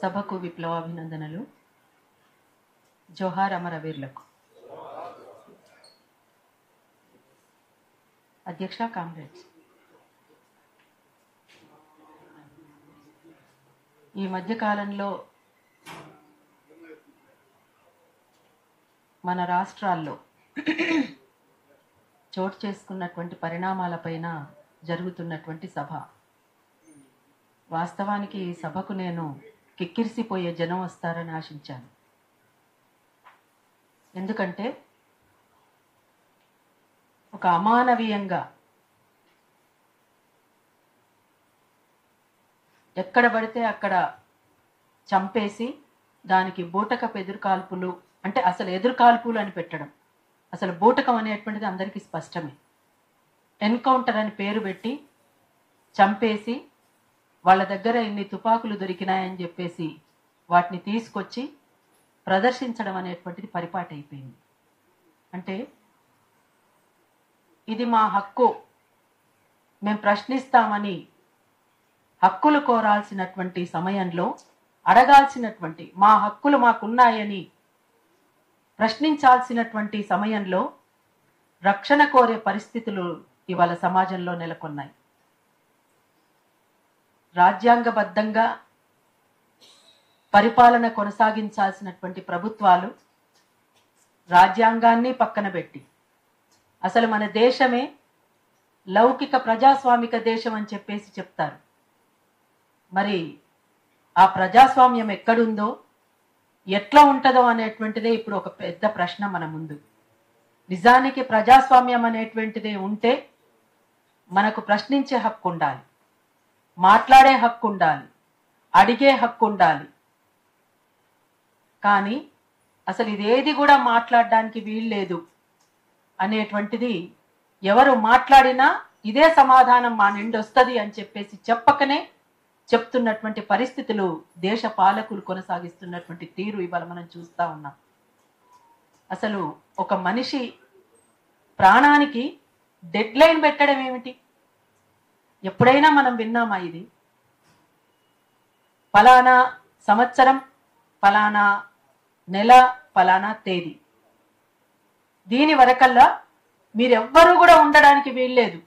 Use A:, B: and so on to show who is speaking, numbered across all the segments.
A: సభకు విప్లవాభినందనలు. జోహార్ అమరవీరులకు. అధ్యక్ష, కామ్రేడ్స్, ఈ మధ్యకాలంలో మన రాష్ట్రాల్లో చోటు చేసుకున్నటువంటి పరిణామాలపైన జరుగుతున్నటువంటి సభ. వాస్తవానికి ఈ సభకు నేను కిక్కిరిసిపోయే జనం వస్తారని ఆశించాను. ఎందుకంటే ఒక అమానవీయంగా ఎక్కడ పడితే అక్కడ చంపేసి దానికి బూటకపు ఎదురుకాల్పులు, అంటే అసలు ఎదురుకాల్పులు అని పెట్టడం, అసలు బూటకం అనేటువంటిది అందరికీ స్పష్టమే. ఎన్కౌంటర్ అని పేరు పెట్టి చంపేసి వాళ్ళ దగ్గర ఇన్ని తుపాకులు దొరికినాయని చెప్పేసి వాటిని తీసుకొచ్చి ప్రదర్శించడం అనేటువంటిది పరిపాటి అయిపోయింది. అంటే ఇది మా హక్కు, మేము ప్రశ్నిస్తామని హక్కులు కోరాల్సినటువంటి సమయంలో, అడగాల్సినటువంటి మా హక్కులు మాకున్నాయని ప్రశ్నించాల్సినటువంటి సమయంలో రక్షణ కోరే పరిస్థితులు ఇవాళ సమాజంలో నెలకొన్నాయి. రాజ్యాంగబద్ధంగా పరిపాలన కొనసాగించాల్సినటువంటి ప్రభుత్వాలు రాజ్యాంగాన్ని పక్కన పెట్టి, అసలు మన దేశమే లౌకిక ప్రజాస్వామిక దేశం అని చెప్పేసి చెప్తారు. మరి ఆ ప్రజాస్వామ్యం ఎక్కడుందో, ఎట్లా ఉంటుందో అనేటువంటిదే ఇప్పుడు ఒక పెద్ద ప్రశ్న మన ముందు. నిజానికి ప్రజాస్వామ్యం అనేటువంటిదే ఉంటే మనకు ప్రశ్నించే హక్కు ఉండాలి, మాట్లాడే హక్కు ఉండాలి, అడిగే హక్కు ఉండాలి. కానీ అసలు ఇదేది కూడా మాట్లాడడానికి వీల్లేదు అనేటువంటిది, ఎవరు మాట్లాడినా ఇదే సమాధానం మా నిండి వస్తుంది అని చెప్పేసి చెప్పకనే చెప్తున్నటువంటి పరిస్థితులు దేశ పాలకులు కొనసాగిస్తున్నటువంటి తీరు ఇవాళ మనం చూస్తా ఉన్నాం. అసలు ఒక మనిషి ప్రాణానికి డెడ్ లైన్ పెట్టడం ఏమిటి? ఎప్పుడైనా మనం విన్నామా ఇది? ఫలానా సంవత్సరం, ఫలానా నెల, ఫలానా తేదీ, దీని వరకల్లా మీరెవ్వరూ కూడా ఉండడానికి వీల్లేదు,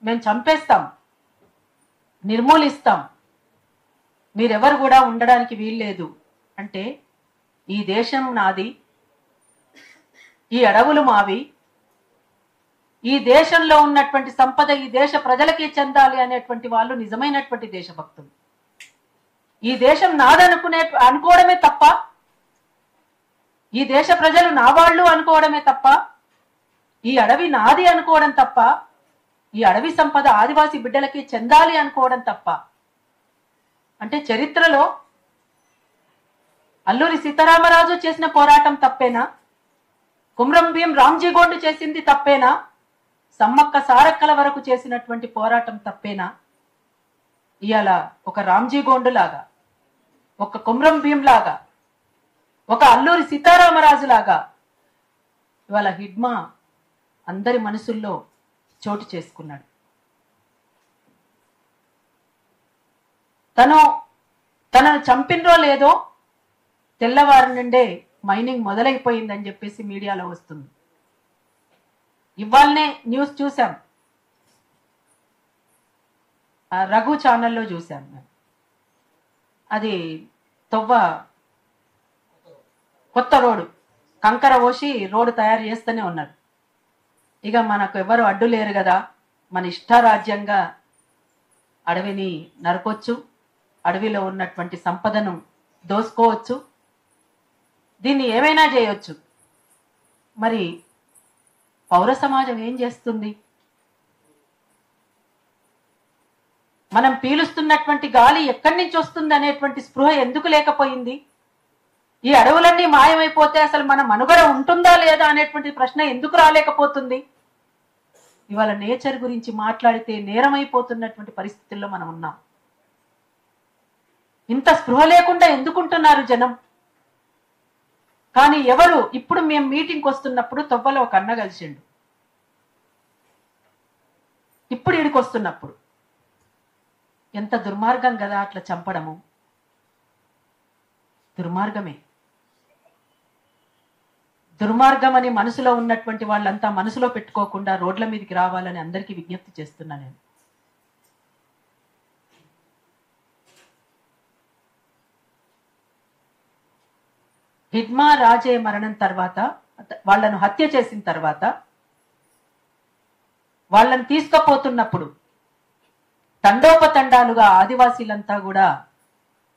A: మేము చంపేస్తాం, నిర్మూలిస్తాం, మీరెవరు కూడా ఉండడానికి వీల్లేదు అంటే ఈ దేశం నాది, ఈ అడవులు మావి, ఈ దేశంలో ఉన్నటువంటి సంపద ఈ దేశ ప్రజలకే చెందాలి అనేటువంటి వాళ్ళు నిజమైనటువంటి దేశభక్తులు. ఈ దేశం అనుకోవడమే తప్ప, ఈ దేశ ప్రజలు నా వాళ్ళు అనుకోవడమే తప్ప, ఈ అడవి నాది అనుకోవడం తప్ప, ఈ అడవి సంపద ఆదివాసీ బిడ్డలకి చెందాలి అనుకోవడం తప్ప. అంటే చరిత్రలో అల్లూరి సీతారామరాజు చేసిన పోరాటం తప్పేనా? కుమ్రం భీం రామ్జీ గోండు చేసింది తప్పేనా? సమ్మక్క సారక్కల వరకు చేసినటువంటి పోరాటం తప్పేనా? ఇవాళ ఒక రామ్జీ గోండు లాగా, ఒక కుమ్రం భీం లాగా, ఒక అల్లూరి సీతారామరాజు లాగా ఇవాళ హిడ్మా అందరి మనసుల్లో చోటు చేసుకున్నాడు. తనను చంపినరో లేదో తెల్లవారి నుండే మైనింగ్ మొదలైపోయిందని చెప్పేసి మీడియాలో వస్తుంది. ఇవాళనే న్యూస్ చూసాం, రఘు ఛానల్లో చూసాం. అది కొత్త రోడ్డు కంకర పోసి రోడ్డు తయారు చేస్తూనే ఉన్నారు. ఇక మనకు ఎవరు అడ్డు లేరు కదా, మన ఇష్టారాజ్యంగా అడవిని నరకొచ్చు, అడవిలో ఉన్నటువంటి సంపదను దోసుకోవచ్చు, దీన్ని ఏమైనా చేయొచ్చు. మరి పౌర సమాజం ఏం చేస్తుంది? మనం పీలుస్తున్నటువంటి గాలి ఎక్కడి నుంచి వస్తుంది అనేటువంటి స్పృహ ఎందుకు లేకపోయింది? ఈ అడవులన్నీ మాయమైపోతే అసలు మన మనుగడ ఉంటుందా లేదా అనేటువంటి ప్రశ్న ఎందుకు రాలేకపోతుంది? ఇవాళ నేచర్ గురించి మాట్లాడితే నేరమైపోతున్నటువంటి పరిస్థితుల్లో మనం ఉన్నాం. ఇంత స్పృహ లేకుండా ఎందుకుంటున్నారు జనం? కానీ ఎవరు? ఇప్పుడు మేము మీటింగ్కి వస్తున్నప్పుడు తొవ్వలో ఒక అన్న కలిసిండు, ఇప్పుడు ఈడికి వస్తున్నప్పుడు ఎంత దుర్మార్గం కదా అట్లా చంపడము. దుర్మార్గమే. దుర్మార్గం అని మనసులో ఉన్నటువంటి వాళ్ళంతా మనసులో పెట్టుకోకుండా రోడ్ల మీదకి రావాలని అందరికీ విజ్ఞప్తి చేస్తున్నా నేను. హిడ్మా రాజే మరణం తర్వాత, వాళ్ళను హత్య చేసిన తర్వాత, వాళ్ళని తీసుకుపోతున్నప్పుడు తండోపతండాలుగా ఆదివాసీలంతా కూడా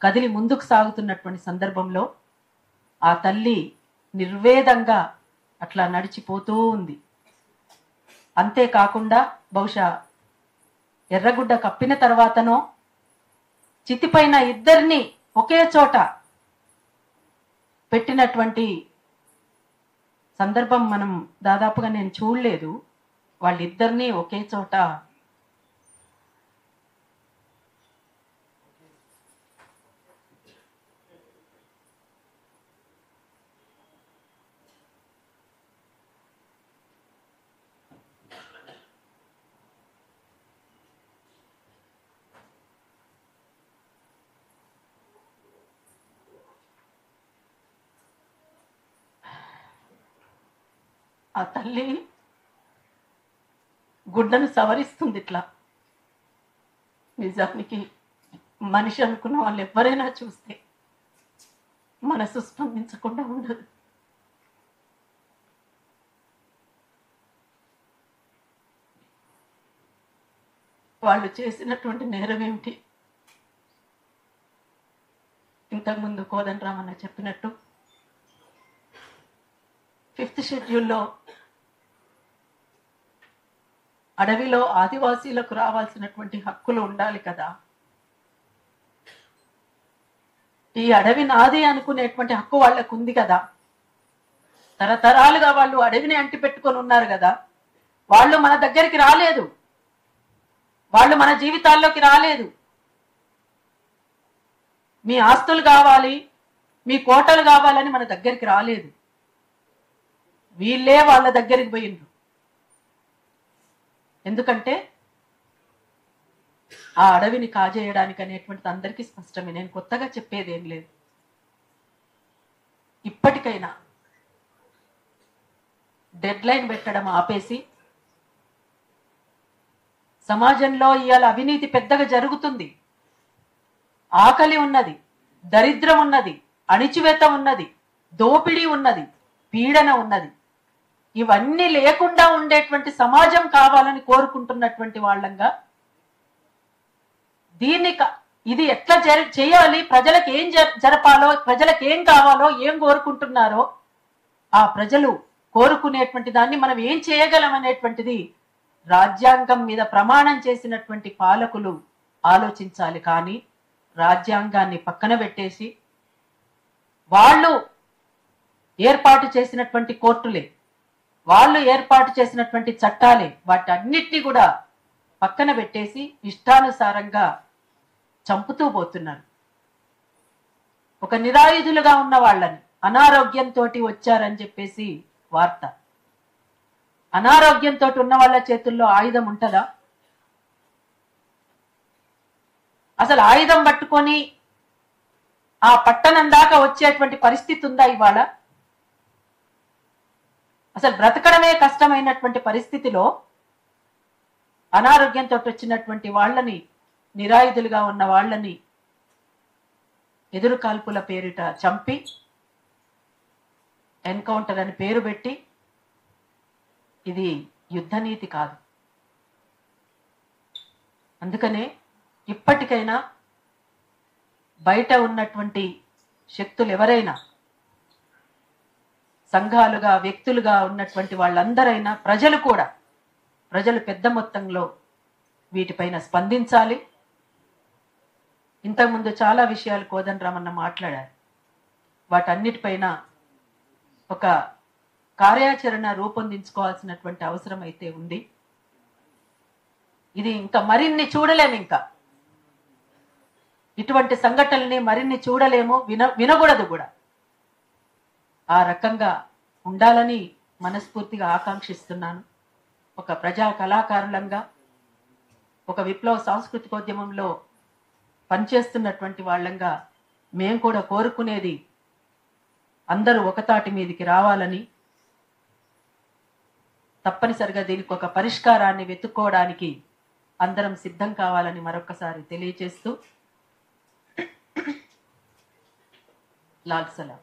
A: కదిలి ముందుకు సాగుతున్నటువంటి సందర్భంలో ఆ తల్లి నిర్వేదంగా అట్లా నడిచిపోతూ ఉంది. అంతేకాకుండా బహుశా ఎర్రగుడ్డ కప్పిన తర్వాతనో చితిపైన ఇద్దరిని ఒకే చోట పెట్టినటువంటి సందర్భం మనం దాదాపుగా నేను చూడలేదు. వాళ్ళిద్దరినీ ఒకే చోట ఆ తల్లి గుడ్డను సవరిస్తుంది ఇట్లా. నిజానికి మనిషి అనుకున్న వాళ్ళు ఎవరైనా చూస్తే మనసు స్పందించకుండా ఉండదు. వాళ్ళు చేసినటువంటి నేరం ఏమిటి? ఇంతకుముందు కోదండరామన్న చెప్పినట్టు 5th షెడ్యూల్లో అడవిలో ఆదివాసీలకు రావాల్సినటువంటి హక్కులు ఉండాలి కదా. ఈ అడవి నాది అనుకునేటువంటి హక్కు వాళ్ళకు ఉంది కదా. తరతరాలుగా వాళ్ళు అడవిని అంటి పెట్టుకొని ఉన్నారు కదా. వాళ్ళు మన దగ్గరికి రాలేదు, వాళ్ళు మన జీవితాల్లోకి రాలేదు. మీ ఆస్తులు కావాలి, మీ కోటలు కావాలని మన దగ్గరికి రాలేదు. వీళ్ళే వాళ్ళ దగ్గరికి పోయిండ్రు. ఎందుకంటే ఆ అడవిని కాజేయడానికి అనేటువంటిది అందరికీ స్పష్టమే. నేను కొత్తగా చెప్పేది ఏం లేదు. ఇప్పటికైనా డెడ్ లైన్ పెట్టడం ఆపేసి, సమాజంలో ఇవాళ అవినీతి పెద్దగా జరుగుతుంది. ఆకలి ఉన్నది, దరిద్రం ఉన్నది, అణిచివేత ఉన్నది, దోపిడీ ఉన్నది, పీడన ఉన్నది. ఇవన్నీ లేకుండా ఉండేటువంటి సమాజం కావాలని కోరుకుంటున్నటువంటి వాళ్ళంగా ఇది ఎట్లా చేయాలి, ప్రజలకు ఏం జరపాలో, ప్రజలకు ఏం కావాలో, ఏం కోరుకుంటున్నారో ఆ ప్రజలు కోరుకునేటువంటి దాన్ని మనం ఏం చేయగలం అనేటువంటిది రాజ్యాంగం మీద ప్రమాణం చేసినటువంటి పాలకులు ఆలోచించాలి. కానీ రాజ్యాంగాన్ని పక్కన పెట్టేసి వాళ్ళు ఏర్పాటు చేసినటువంటి కోర్టులే, వాళ్ళు ఏర్పాటు చేసినటువంటి చట్టాలే, వాటన్నిటినీ కూడా పక్కన పెట్టేసి ఇష్టానుసారంగా చంపుతూ పోతున్నారు. ఒక నిరాయుధులుగా ఉన్న వాళ్ళని అనారోగ్యంతో వచ్చారని చెప్పేసి వార్త. అనారోగ్యంతో ఉన్న వాళ్ళ చేతుల్లో ఆయుధం ఉంటుందా? అసలు ఆయుధం పట్టుకొని ఆ పట్టణం దాకా వచ్చేటువంటి పరిస్థితి ఉందా ఇవాళ? అసలు బ్రతకడమే కష్టమైనటువంటి పరిస్థితిలో అనారోగ్యంతో వచ్చినటువంటి వాళ్ళని, నిరాయుధులుగా ఉన్న వాళ్ళని ఎదురు కాల్పుల పేరిట చంపి ఎన్కౌంటర్ అని పేరు పెట్టి, ఇది యుద్ధనీతి కాదు. అందుకనే ఇప్పటికైనా బయట ఉన్నటువంటి శక్తులు ఎవరైనా, సంఘాలుగా, వ్యక్తులుగా ఉన్నటువంటి వాళ్ళందరైనా, ప్రజలు పెద్ద మొత్తంలో వీటిపైన స్పందించాలి. ఇంతకుముందు చాలా విషయాలు కోదండరామన్న మాట్లాడారు. వాటన్నిటిపైన ఒక కార్యాచరణ రూపొందించుకోవాల్సినటువంటి అవసరం అయితే ఉంది. ఇది ఇంకా మరిన్ని చూడలేము. ఇంకా ఇటువంటి సంఘటనల్ని మరిన్ని చూడలేము, వినకూడదు కూడా. ఆ రకంగా ఉండాలని మనస్ఫూర్తిగా ఆకాంక్షిస్తున్నాను. ఒక ప్రజా కళాకారులంగా, ఒక విప్లవ సాంస్కృతికోద్యమంలో పనిచేస్తున్నటువంటి వాళ్ళంగా మేము కూడా కోరుకునేది అందరూ ఒకతాటి మీదికి రావాలని, తప్పనిసరిగా దీనికి ఒక పరిష్కారాన్ని వెతుక్కోవడానికి అందరం సిద్ధం కావాలని మరొకసారి తెలియజేస్తూ లాల్ సలాం.